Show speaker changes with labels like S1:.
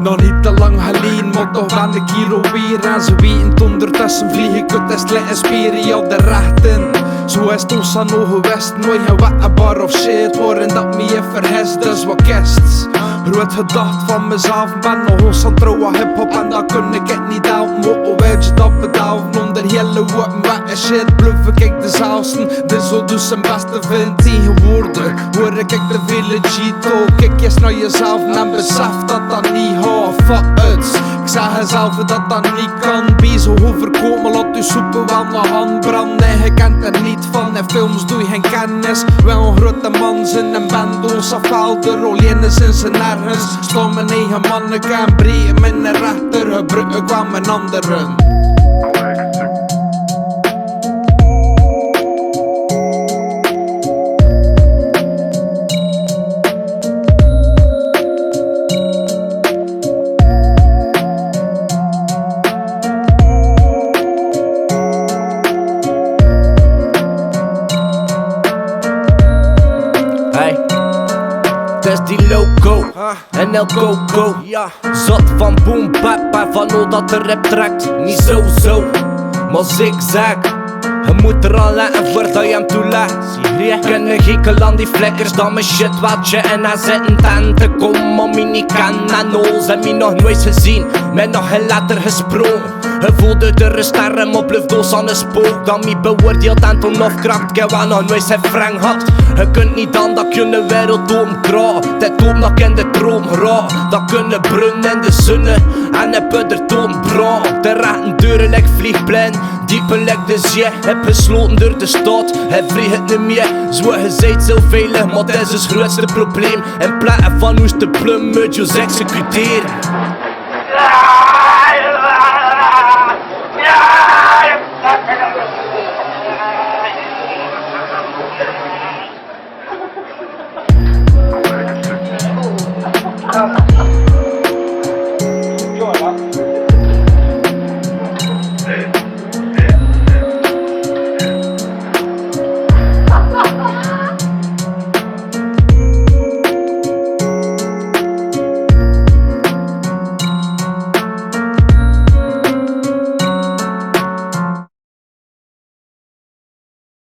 S1: Nog niet te lang geleden, maar toch ben ik hier alweer. En ze weten ondertussen vlieg ik uit de slechte spieren op de rechten. Zo is het ons aan nog geweest, nooit gewettenbaar of shit. Waarin dat me je verhest, dus wat kerst. Groot gedacht van mezelf, ben nog ons aan trouwen hip-hop. En dat kun ik het niet helpen, maar weet je dat bedelven. Onder hele woorden weg en shit, bluff ik dezelfde. Dit zo dus zijn beste vind. Tegenwoordig hoor ik de vele G-talk. Kijk eens naar jezelf en besef dat dat niet gaat. Fuck it, ik zeg zelf dat dat niet kan. Be zo overkomen, laat je soepen wel naar hand branden. Je kent er niet van, en films doe je geen kennis. Wel een grote man zijn en band ons afvalde. Rollen is in zijn nergens. Slaan mijn eigen manneke en breed mijn rechter. Gebruik kwam mijn anderen.
S2: Het is die loco en El Coco. Zat van boom bap en van al dat de rap trekt. Niet zo, maar zigzag. Je moet er al laten voordat je hem toelaat. Ken een gekel aan die vlekkers dan mijn shit watje. En hij zit een tante kom om me niet kan. En ons heb me nog nooit gezien, met nog heel later gesprongen. Je voelde de sterren op luchtdoos aan de spook. Dan me beoordeeld en toen afkracht, ik wel nog nooit zijn frank had. Je kunt niet dan dat je een wereld omkragen. Dat doet nog in de droom raar. Dat kunnen brunnen in de zonne en heb er toon brand. De raten deuren like vliegplein, diepe like de zee. Heb gesloten door de stad, hij vliegt het niet meer. Zo gezegd zo veilig, maar dat is het grootste probleem. In plaats van hoe de plum moet je executeren.